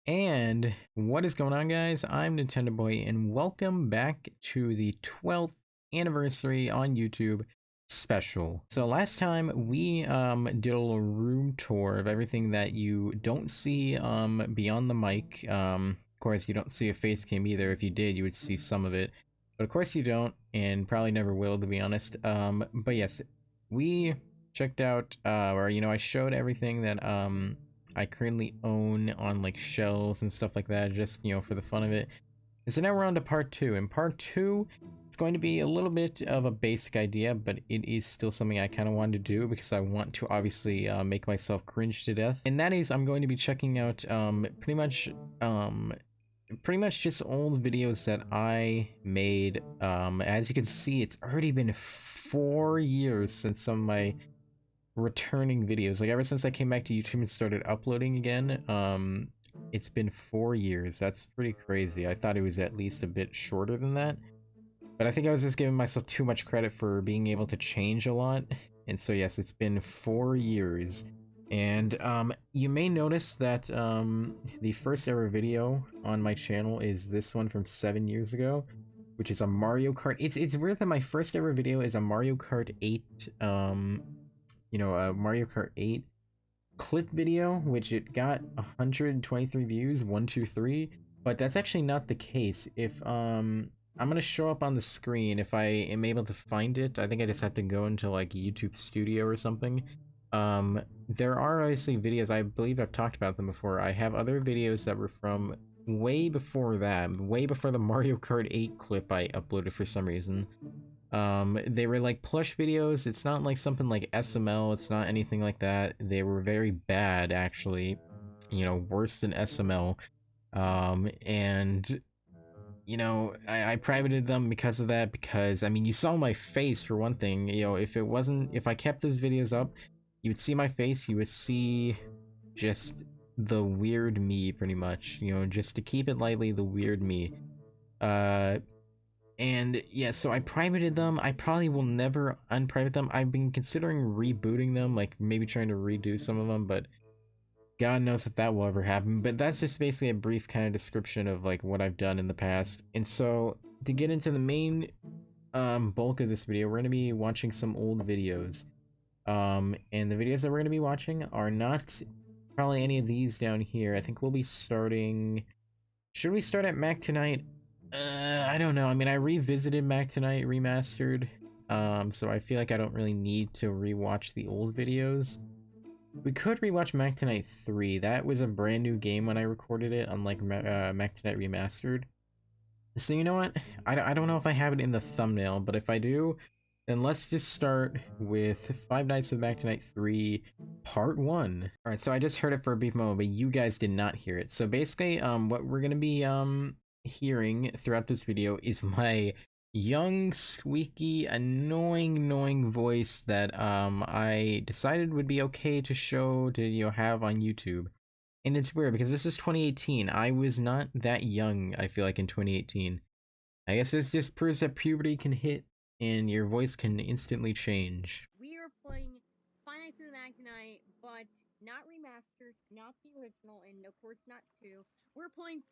And what is going on, guys? I'm Nintendo Boy, and welcome back to the 12th anniversary on YouTube special. So last time we did a little room tour of everything that you don't see beyond the mic. Of course, you don't see a face cam either. If you did, you would see some of it, but of course you don't, and probably never will, to be honest. But yes, we checked out, I showed everything that I currently own on like shelves and stuff like that, just for the fun of it. And so now we're on to part two. In part two, it's going to be a little bit of a basic idea, but it is still something I kind of wanted to do because I want to obviously make myself cringe to death. And that is, I'm going to be checking out pretty much just old videos that I made. As you can see, it's already been 4 years since some of my returning videos. Like ever since I came back to YouTube and started uploading again, it's been 4 years. That's pretty crazy. I thought it was at least a bit shorter than that, but I think I was just giving myself too much credit for being able to change a lot. And so yes, it's been 4 years. And you may notice that the first ever video on my channel is this one from 7 years ago, which is a Mario Kart. It's weird that my first ever video is a Mario Kart 8 a Mario Kart 8 clip video, which it got 123 views, 123, but that's actually not the case. If I'm gonna show up on the screen if I am able to find it. I think I just have to go into like YouTube Studio or something. There are obviously videos, I believe I've talked about them before. I have other videos that were from way before that, way before the Mario Kart 8 clip I uploaded for some reason. They were like plush videos. It's not like something like SML. It's not anything like that. They were very bad, actually. Worse than SML. And I privated them because of that. Because I mean, you saw my face for one thing. If I kept those videos up, you would see my face. You would see just the weird me, pretty much. Just to keep it lightly, the weird me. Uh, and yeah, so I privated them. I probably will never unprivate them. I've been considering rebooting them, like maybe trying to redo some of them, but God knows if that will ever happen. But that's just basically a brief kind of description of like what I've done in the past. And so to get into the main bulk of this video, we're gonna be watching some old videos. And the videos that we're gonna be watching are not probably any of these down here. I think we'll be starting. Should we start at Mac Tonight? I don't know. I mean, I revisited Mac Tonight Remastered, so I feel like I don't really need to rewatch the old videos. We could rewatch Mac Tonight 3. That was a brand new game when I recorded it, unlike Mac Tonight Remastered. So you know what? I don't know if I have it in the thumbnail, but if I do, then let's just start with Five Nights with Mac Tonight 3, Part 1. Alright, so I just heard it for a brief moment, but you guys did not hear it. So basically, what we're gonna be, hearing throughout this video is my young, squeaky, annoying voice that I decided would be okay to show to have on YouTube. And it's weird because this is 2018. I was not that young, I feel like, in 2018. I guess this just proves that puberty can hit and your voice can instantly change. We are playing Five Nights at the Mac tonight, but not remastered, not the original, and of course not two. We're playing.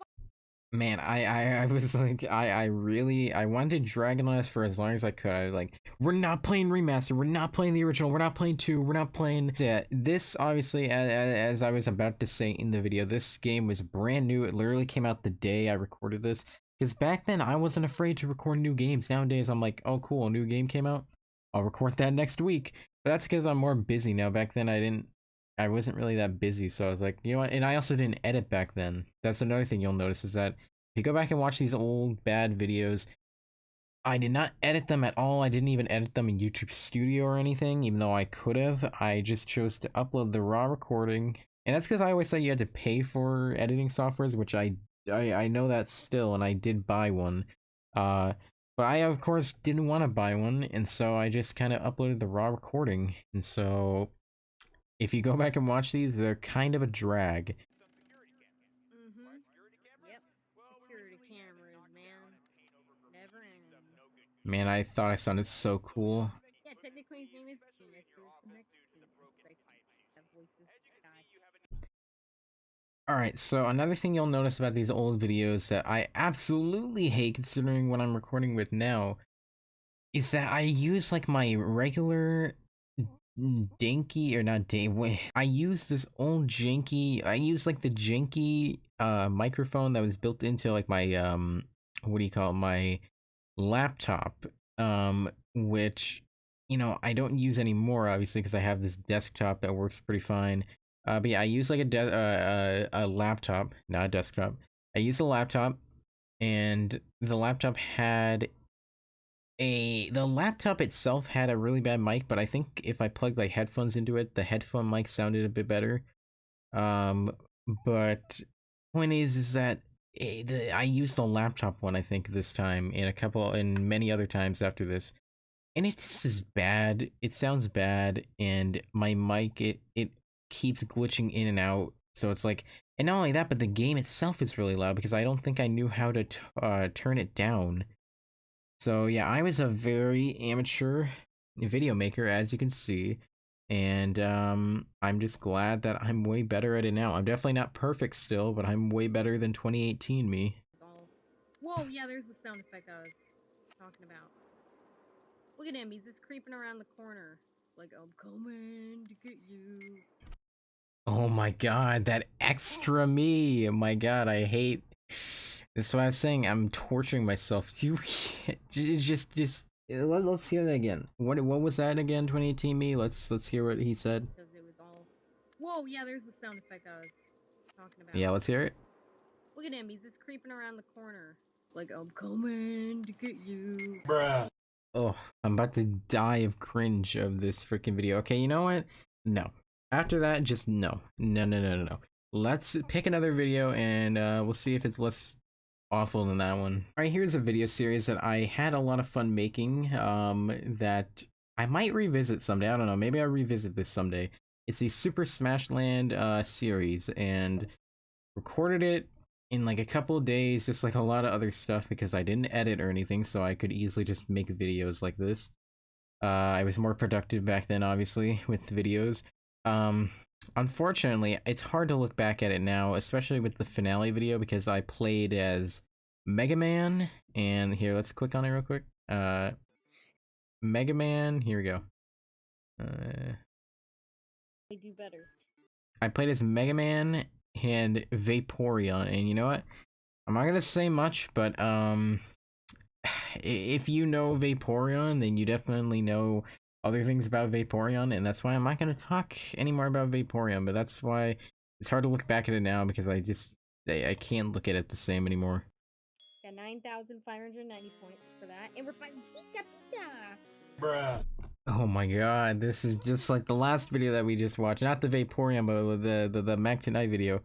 Man, I was like, I wanted to drag on this for as long as I could. I was like, we're not playing remaster, we're not playing the original, we're not playing two, we're not playing that. This obviously, as I was about to say in the video, this game was brand new. It literally came out the day I recorded this. Because back then I wasn't afraid to record new games. Nowadays I'm like, oh cool, a new game came out, I'll record that next week. But that's because I'm more busy now. Back then I wasn't really that busy, so I was like, you know what? And I also didn't edit back then. That's another thing you'll notice is that if you go back and watch these old bad videos, I did not edit them at all. I didn't even edit them in YouTube Studio or anything, even though I could have. I just chose to upload the raw recording. And that's because I always thought you had to pay for editing softwares, which I know that still, and I did buy one. But I, of course, didn't want to buy one, and so I just kind of uploaded the raw recording. And so if you go back and watch these, they're kind of a drag. Mm-hmm. Yep. Security cameras, man. Never ending. Man, I thought I sounded so cool. Yeah, technically his name is Penis, but it's the next Penis. Like, that voices. God. Alright, so another thing you'll notice about these old videos that I absolutely hate considering what I'm recording with now is that I use like my regular dinky or not day wait, I use this old janky I use like the janky microphone that was built into like my what do you call it, my laptop, which I don't use anymore obviously because I have this desktop that works pretty fine. But yeah, I use like a laptop, not a desktop. I use a laptop, and the laptop itself had a really bad mic, but I think if I plugged like headphones into it, the headphone mic sounded a bit better. Um, but point is that I used the laptop one I think this time and many other times after this, and it's just as bad. It sounds bad, and my mic it keeps glitching in and out. So it's like, and not only that, but the game itself is really loud because I don't think I knew how to turn it down. So yeah, I was a very amateur video maker, as you can see, and I'm just glad that I'm way better at it now. I'm definitely not perfect still, but I'm way better than 2018 me. Whoa, yeah, there's the sound effect I was talking about. Look at him, he's just creeping around the corner. Like, I'm coming to get you. Oh my god, that extra me! Oh my god, I hate. That's what I was saying. I'm torturing myself. You just let's hear that again. What was that again? 2018 me. Let's hear what he said. Because it was all. Whoa, yeah, there's the sound effect I was talking about. Yeah, let's hear it. Look at him, he's just creeping around the corner. Like, I'm coming to get you. Bruh. Oh, I'm about to die of cringe of this freaking video. Okay, you know what? No. After that, just no. No. Let's pick another video and we'll see if it's less awful than that one. Alright, here's a video series that I had a lot of fun making, that I might revisit someday. I don't know, maybe I'll revisit this someday. It's the Super Smash Land series, and recorded it in like a couple of days, just like a lot of other stuff because I didn't edit or anything, so I could easily just make videos like this. I was more productive back then, obviously, with videos. Unfortunately, it's hard to look back at it now, especially with the finale video, because I played as Mega Man, and here, let's click on it real quick. Mega Man, here we go. They do better. I played as Mega Man and Vaporeon, and you know what? I'm not gonna say much, but if you know Vaporeon, then you definitely know other things about Vaporeon, and that's why I'm not gonna talk anymore about Vaporeon. But that's why it's hard to look back at it now because I can't look at it the same anymore. Got 9,590 points for that, and we're fighting Pika Pika. Bruh. Oh my god, this is just like the last video that we just watched. Not the Vaporeon, but the Mac Tonight video.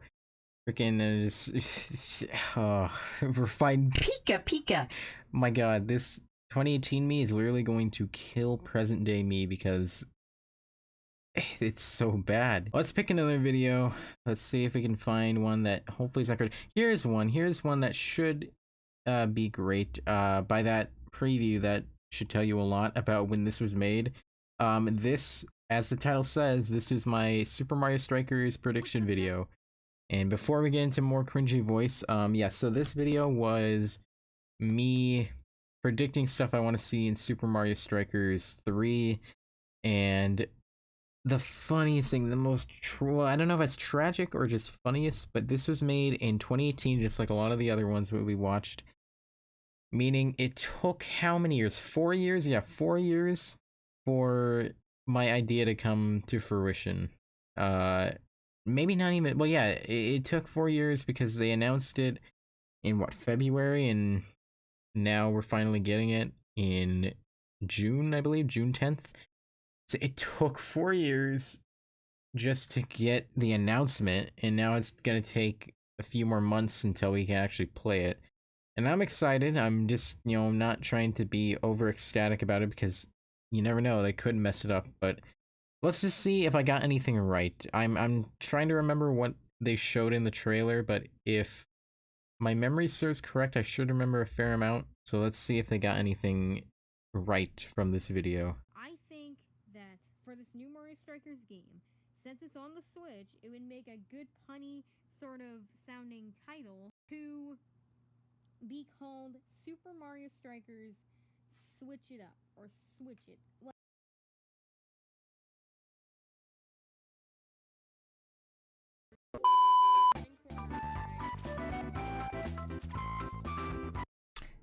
Freaking, oh, we're fighting Pika Pika! My god, this 2018 me is literally going to kill present day me because it's so bad. Let's pick another video. Let's see if we can find one that hopefully is not good. Here's one that should be great. By that preview, that should tell you a lot about when this was made. This, as the title says, this is my Super Mario Strikers prediction video. And before we get into more cringy voice, yeah, so this video was me predicting stuff I want to see in Super Mario Strikers 3, and the funniest thing, the most I don't know if it's tragic or just funniest, but this was made in 2018, just like a lot of the other ones that we watched. Meaning it took how many years? 4 years? Yeah, 4 years for my idea to come to fruition. Maybe not even, well, yeah, it took 4 years because they announced it in what, February, and now we're finally getting it in June, I believe, June 10th. So it took 4 years just to get the announcement, and now it's gonna take a few more months until we can actually play it. And I'm excited. I'm just, not trying to be over ecstatic about it because you never know, they could mess it up, but let's just see if I got anything right. I'm trying to remember what they showed in the trailer, but if my memory serves correct, I should remember a fair amount. So let's see if they got anything right from this video. I think that for this new Mario Strikers game, since it's on the Switch, it would make a good punny sort of sounding title to be called Super Mario Strikers Switch It Up or Switch It.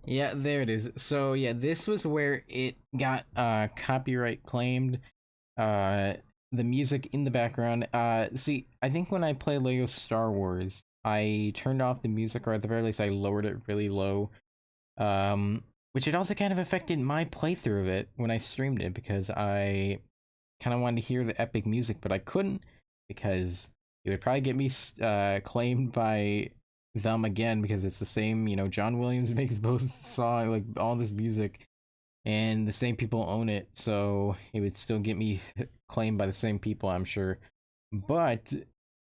Yeah, there it is. So yeah, this was where it got copyright claimed. Uh the music in the background. See, I think when I play Lego Star Wars, I turned off the music, or at the very least I lowered it really low. Which it also kind of affected my playthrough of it when I streamed it, because I kind of wanted to hear the epic music, but I couldn't because it would probably get me claimed by them again, because it's the same, John Williams makes both song, like all this music, and the same people own it, so it would still get me claimed by the same people, I'm sure. But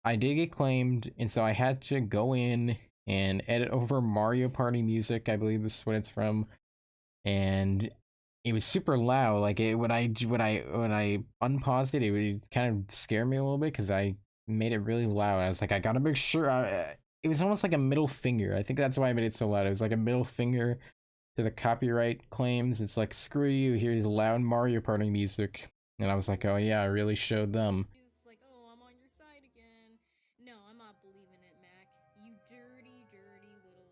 I did get claimed, and so I had to go in and edit over Mario Party music. I believe this is what it's from, and it was super loud. Like when I unpaused it, it would kind of scare me a little bit because I made it really loud. I was like, I gotta make sure. It was almost like a middle finger. I think that's why I made it so loud. It was like a middle finger to the copyright claims. It's like, screw you, here's loud Mario Party music. And I was like, oh yeah, I really showed them. He's like, oh, I'm on your side again. No, I'm not believing it, Mac. You dirty, dirty little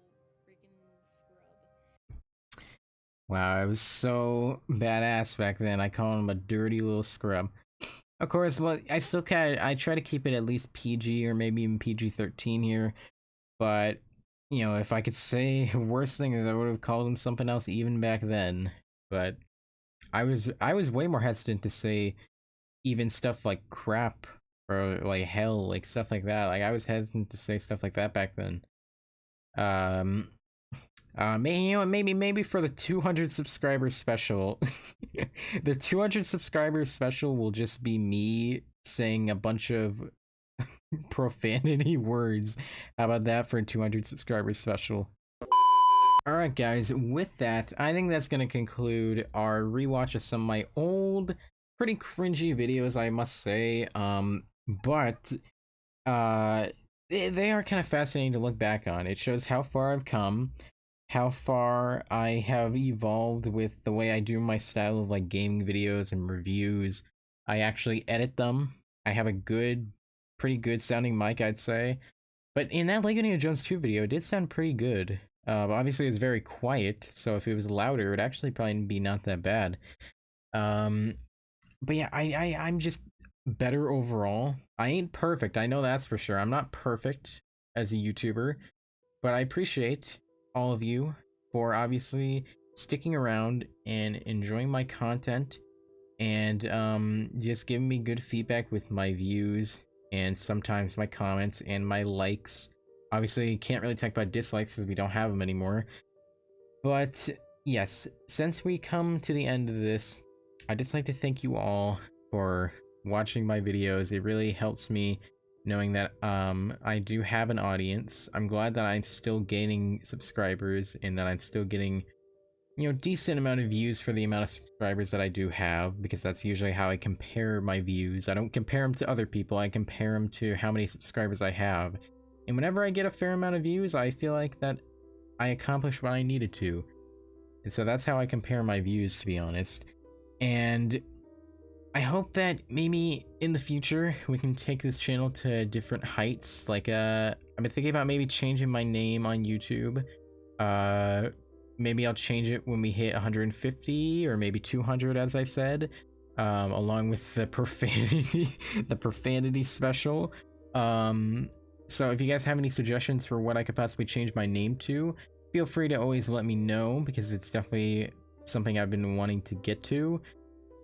freaking scrub. Wow, I was so badass back then. I called him a dirty little scrub. Of course, well, I still I try to keep it at least PG or maybe even PG-13 here. But, if I could say worst thing is I would have called him something else even back then. But I was way more hesitant to say even stuff like crap or like hell, like stuff like that. Like I was hesitant to say stuff like that back then. Maybe for the 200 subscribers special, the 200 subscribers special will just be me saying a bunch of profanity words. How about that for a 200 subscribers special? Alright guys, with that, I think that's going to conclude our rewatch of some of my old, pretty cringy videos, I must say. But they are kind of fascinating to look back on. It shows how far I've come, how far I have evolved with the way I do my style of like gaming videos and reviews. I actually edit them. I have a pretty good sounding mic, I'd say. But in that Lego Indiana Jones 2 video, it did sound pretty good. Obviously, it was very quiet, so if it was louder, it would actually probably be not that bad. But yeah, I'm just better overall. I ain't perfect, I know that's for sure. I'm not perfect as a YouTuber, but I appreciate all of you for obviously sticking around and enjoying my content, and just giving me good feedback with my views and sometimes my comments and my likes. Obviously, can't really talk about dislikes because we don't have them anymore. But yes, since we come to the end of this, I'd just like to thank you all for watching my videos. It really helps me knowing that I do have an audience. I'm glad that I'm still gaining subscribers and that I'm still getting, decent amount of views for the amount of subscribers that I do have, because that's usually how I compare my views. I don't compare them to other people, I compare them to how many subscribers I have. And whenever I get a fair amount of views, I feel like that I accomplished what I needed to. And so that's how I compare my views, to be honest. And I hope that maybe in the future we can take this channel to different heights. Like, I've been thinking about maybe changing my name on YouTube. Maybe I'll change it when we hit 150 or maybe 200, as I said, along with the profanity, the profanity special. So if you guys have any suggestions for what I could possibly change my name to, feel free to always let me know, because it's definitely something I've been wanting to get to.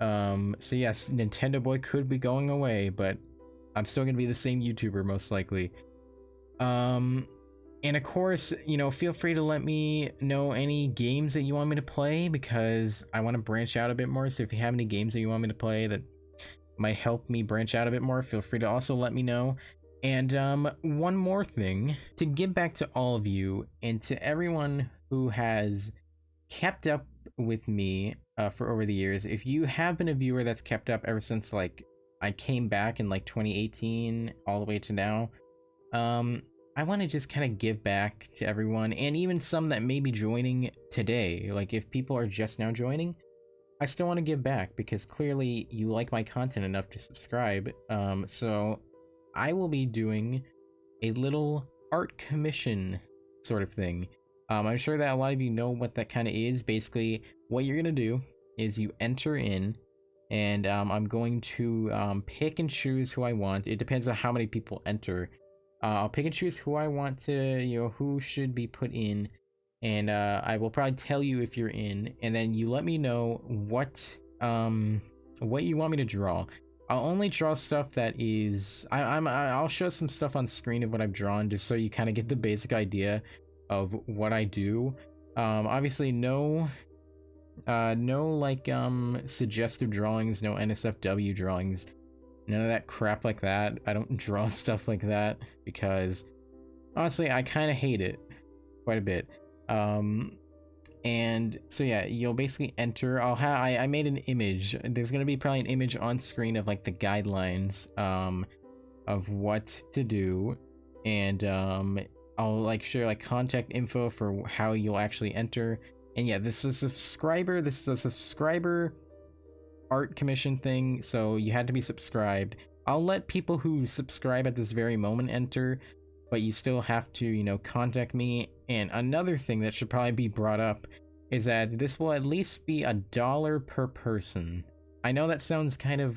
So yes, Nintendo Boy could be going away, but I'm still gonna be the same YouTuber most likely. And of course, feel free to let me know any games that you want me to play, because I want to branch out a bit more. So if you have any games that you want me to play that might help me branch out a bit more, feel free to also let me know. And one more thing, to give back to all of you and to everyone who has kept up with me for over the years. If you have been a viewer that's kept up ever since like I came back in like 2018 all the way to now. Um, I want to just kind of give back to everyone, and even some that may be joining today. Like, if people are just now joining, I still want to give back because clearly you like my content enough to subscribe. So I will be doing a little art commission sort of thing. I'm sure that a lot of you know what that kind of is. Basically, what you're gonna do is you enter in, and I'm going to pick and choose who I want. It depends on how many people enter. I'll pick and choose who I want to, who should be put in, and I will probably tell you if you're in, and then you let me know what you want me to draw. I'll only draw stuff that is I'll show some stuff on screen of what I've drawn just so you kind of get the basic idea of what I do. Obviously no like suggestive drawings, no NSFW drawings, none of that crap like that. I don't draw stuff like that because honestly I kind of hate it quite a bit. And so yeah, you'll basically enter. I made an image. There's gonna be probably an image on screen of like the guidelines of what to do, and I'll like share like contact info for how you'll actually enter. And yeah, this is a subscriber art commission thing, so you had to be subscribed. I'll let people who subscribe at this very moment enter, but you still have to, contact me. And another thing that should probably be brought up is that this will at least be $1 per person. I know that sounds kind of,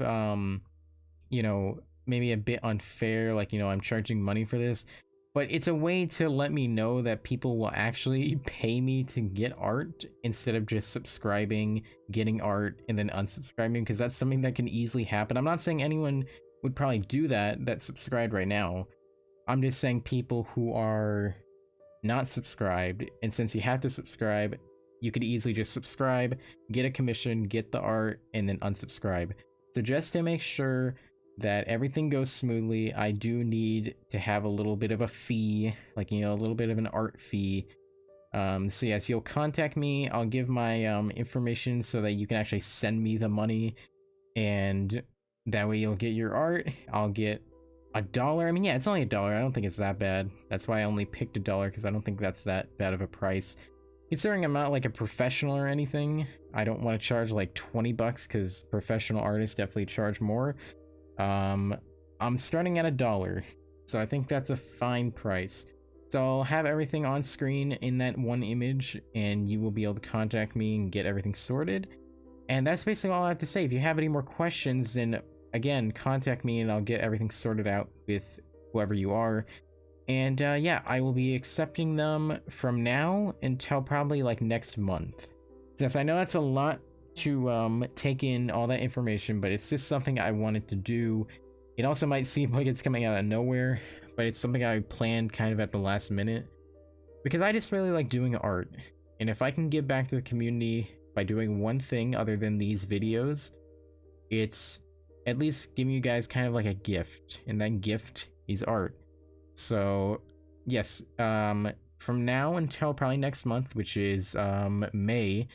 maybe a bit unfair, like, I'm charging money for this, but it's a way to let me know that people will actually pay me to get art instead of just subscribing, getting art, and then unsubscribing, because that's something that can easily happen. I'm not saying anyone would probably do that subscribed right now. I'm just saying people who are not subscribed, and since you have to subscribe, you could easily just subscribe, get a commission, get the art, and then unsubscribe. So just to make sure that everything goes smoothly, I do need to have a little bit of a fee, like, a little bit of an art fee. So yes, you'll contact me, I'll give my information so that you can actually send me the money, and that way you'll get your art. I'll get $1. I mean, yeah, it's only $1. I don't think it's that bad. That's why I only picked $1, because I don't think that's that bad of a price. Considering I'm not like a professional or anything, I don't want to charge like 20 bucks because professional artists definitely charge more. I'm starting at $1, so I think that's a fine price. So I'll have everything on screen in that one image, and you will be able to contact me and get everything sorted. And that's basically all I have to say. If you have any more questions, then again, contact me and I'll get everything sorted out with whoever you are. And yeah, I will be accepting them from now until probably like next month. Yes, I know that's a lot to take in all that information, but it's just something I wanted to do. It also might seem like it's coming out of nowhere, but it's something I planned kind of at the last minute, because I just really like doing art. And if I can give back to the community by doing one thing other than these videos, it's at least giving you guys kind of like a gift, and that gift is art. So yes, from now until probably next month, which is May,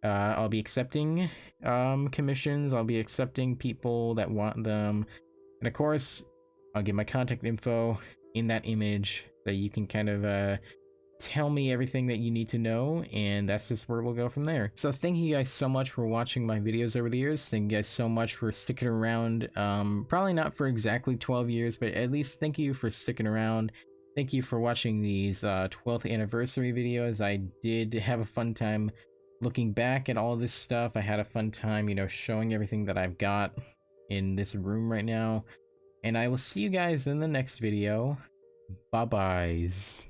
I'll be accepting commissions. I'll be accepting people that want them, and of course I'll give my contact info in that image that you can kind of tell me everything that you need to know, and that's just where we'll go from there. So thank you guys so much for watching my videos over the years. Thank you guys so much for sticking around. Probably not for exactly 12 years, but at least thank you for sticking around. Thank you for watching these 12th anniversary videos. I did have a fun time looking back at all this stuff. I had a fun time, showing everything that I've got in this room right now. And I will see you guys in the next video. Bye-byes.